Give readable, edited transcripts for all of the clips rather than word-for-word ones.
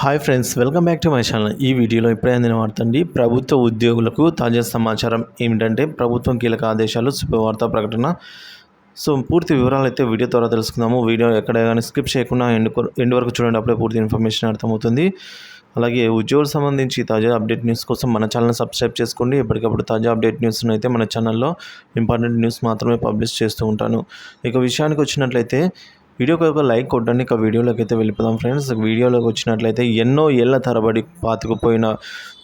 Hi friends, welcome back to my channel. ఈ వీడియోలో ఇప్పుడే అందిన వార్తండి. ప్రభుత్వ ఉద్యోగులకు తాజా సమాచారం ఏమిటంటే ప్రభుత్వం కీలక ఆదేశాలు, శుభవార్త ప్రకటన. పూర్తి వివరాలు అయితే వీడియో ద్వారా తెలుసుకుందాము. వీడియో ఎక్కడ కానీ స్కిప్ చేయకుండా ఎండ్ వరకు చూడండి, అప్పుడే పూర్తి ఇన్ఫర్మేషన్ అర్థమవుతుంది. అలాగే ఉద్యోగులకు సంబంధించి తాజా అప్డేట్ న్యూస్ కోసం మన ఛానల్ సబ్స్క్రైబ్ చేసుకోండి. ఎప్పటికప్పుడు తాజా అప్డేట్ న్యూస్ను అయితే మన ఛానల్లో ఇంపార్టెంట్ న్యూస్ మాత్రమే పబ్లిష్ చేస్తూ ఉంటాను. ఇక విషయానికి వచ్చినట్లయితే వీడియోకి ఒక లైక్ కొట్టండి. ఇక వీడియోలోకి అయితే వెళ్ళిపోదాం ఫ్రెండ్స్. వీడియోలోకి వచ్చినట్లయితే ఎన్నో ఏళ్ల తరబడి పాతుకుపోయిన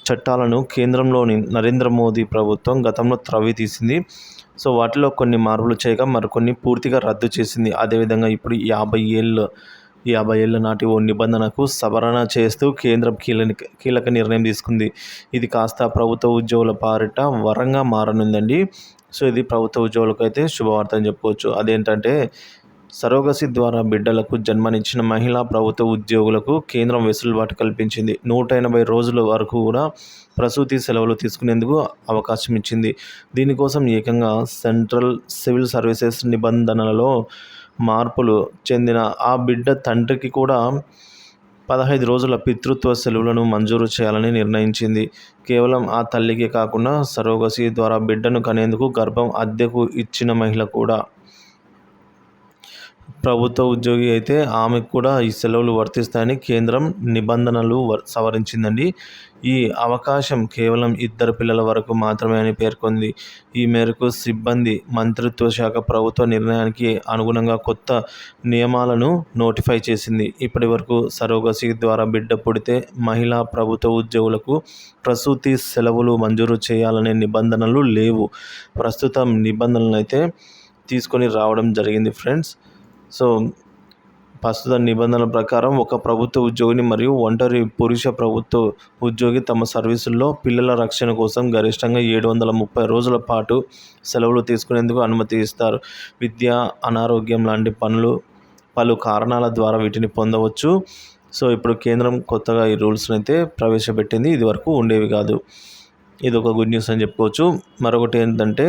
చట్టాలను కేంద్రంలోని నరేంద్ర మోదీ ప్రభుత్వం గతంలో త్రవ్వి తీసింది. వాటిలో కొన్ని మార్పులు చేయగా మరికొన్ని పూర్తిగా రద్దు చేసింది. అదేవిధంగా ఇప్పుడు 50 ఏళ్ల నాటి ఓ నిబంధనకు సవరణ చేస్తూ కేంద్రం కీలక నిర్ణయం తీసుకుంది. ఇది కాస్త ప్రభుత్వ ఉద్యోగుల పాలిట వరంగా మారనుందండి. ఇది ప్రభుత్వ ఉద్యోగులకు అయితే శుభవార్త అని చెప్పుకోవచ్చు. అదేంటంటే సరోగసి ద్వారా బిడ్డలకు జన్మనిచ్చిన మహిళా ప్రభుత్వ ఉద్యోగులకు కేంద్రం వెసులుబాటు కల్పించింది. 180 రోజుల వరకు కూడా ప్రసూతి సెలవులు తీసుకునేందుకు అవకాశం ఇచ్చింది. దీనికోసం ఏకంగా సెంట్రల్ సివిల్ సర్వీసెస్ నిబంధనలలో మార్పులు చెందిన ఆ బిడ్డ తండ్రికి కూడా 15 రోజుల పితృత్వ సెలవులను మంజూరు చేయాలని నిర్ణయించింది. కేవలం ఆ తల్లికి కాకుండా సరోగసి ద్వారా బిడ్డను కనేందుకు గర్భం అద్దెకు ఇచ్చిన మహిళ కూడా ప్రభుత్వ ఉద్యోగి అయితే ఆమెకు కూడా ఈ సెలవులు వర్తిస్తాయని కేంద్రం నిబంధనలు సవరించిందండి. ఈ అవకాశం కేవలం 2 పిల్లల వరకు మాత్రమే అని పేర్కొంది. ఈ మేరకు సిబ్బంది మంత్రిత్వ శాఖ ప్రభుత్వ నిర్ణయానికి అనుగుణంగా కొత్త నియమాలను నోటిఫై చేసింది. ఇప్పటి వరకు సరోగసి ద్వారా బిడ్డ పుడితే మహిళా ప్రభుత్వ ఉద్యోగులకు ప్రసూతి సెలవులు మంజూరు చేయాలనే నిబంధనలు లేవు. ప్రస్తుతం నిబంధనలు అయితే తీసుకొని రావడం జరిగింది ఫ్రెండ్స్. ప్రస్తుత నిబంధనల ప్రకారం ఒక ప్రభుత్వ ఉద్యోగిని మరియు ఒంటరి పురుష ప్రభుత్వ ఉద్యోగి తమ సర్వీసుల్లో పిల్లల రక్షణ కోసం గరిష్టంగా 730 రోజుల పాటు సెలవులు తీసుకునేందుకు అనుమతి ఇస్తారు. విద్య, అనారోగ్యం లాంటి పలు కారణాల ద్వారా వీటిని పొందవచ్చు. ఇప్పుడు కేంద్రం కొత్తగా ఈ రూల్స్ని అయితే ప్రవేశపెట్టింది. ఇది వరకు ఉండేవి కాదు. ఇది ఒక గుడ్ న్యూస్ అని చెప్పుకోవచ్చు. మరొకటి ఏంటంటే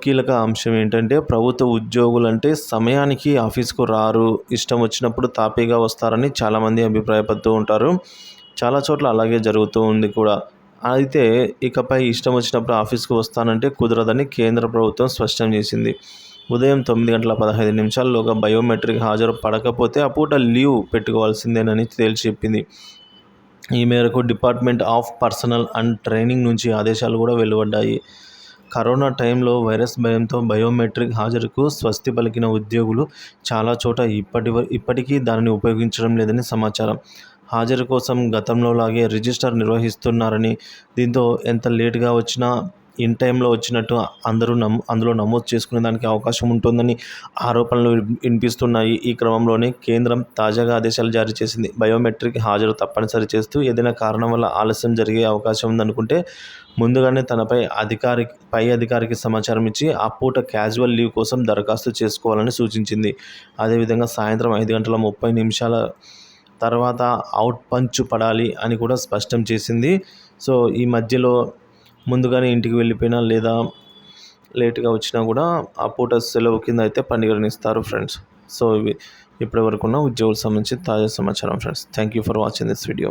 కీలక అంశం ఏంటంటే ప్రభుత్వ ఉద్యోగులు అంటే సమయానికి ఆఫీస్కు రారు, ఇష్టం వచ్చినప్పుడు తాపీగా వస్తారని చాలామంది అభిప్రాయపడుతూ ఉంటారు. చాలా చోట్ల అలాగే జరుగుతూ ఉంది కూడా. అయితే ఇకపై ఇష్టం వచ్చినప్పుడు ఆఫీస్కు వస్తానంటే కుదరదని కేంద్ర ప్రభుత్వం స్పష్టం చేసింది. ఉదయం 9:15 బయోమెట్రిక్ హాజరు పడకపోతే ఆ పూట లీవ్ పెట్టుకోవాల్సిందేనని తేల్చి చెప్పింది. ఈ మేరకు department of personal and training నుంచి ఆదేశాలు కూడా వెలువడ్డాయి. కరోనా టైంలో వైరస్ భయంతో బయోమెట్రిక్ హాజరుకు స్వస్తి పలికిన ఉద్యోగులు చాలా చోట ఇప్పటికీ దానిని ఉపయోగించడం లేదని సమాచారం. హాజరు కోసం గతంలో లాగే రిజిస్టర్ నిర్వహిస్తున్నారని, దీంతో ఎంత లేటుగా వచ్చినా ఇన్ టైంలో వచ్చినట్టు అందులో నమోదు చేసుకునే దానికి అవకాశం ఉంటుందని ఆరోపణలు వినిపిస్తున్నాయి. ఈ క్రమంలోనే కేంద్రం తాజాగా ఆదేశాలు జారీ చేసింది. బయోమెట్రిక్ హాజరు తప్పనిసరి చేస్తూ ఏదైనా కారణం వల్ల ఆలస్యం జరిగే అవకాశం ఉందనుకుంటే ముందుగానే పై అధికారికి సమాచారం ఇచ్చి ఆ పూట క్యాజువల్ లీవ్ కోసం దరఖాస్తు చేసుకోవాలని సూచించింది. అదేవిధంగా సాయంత్రం 5:30 తర్వాత అవుట్ పంచ్ పడాలి అని కూడా స్పష్టం చేసింది. ఈ మధ్యలో ముందుగానే ఇంటికి వెళ్ళిపోయినా లేదా లేట్గా వచ్చినా కూడా ఆ పూట సెలవు కింద అయితే పరిగణిస్తారు ఫ్రెండ్స్. ఇవి ఇప్పటి వరకు ఉన్న ఉద్యోగులకు సంబంధించి తాజా సమాచారం friends. Thank you for watching this video.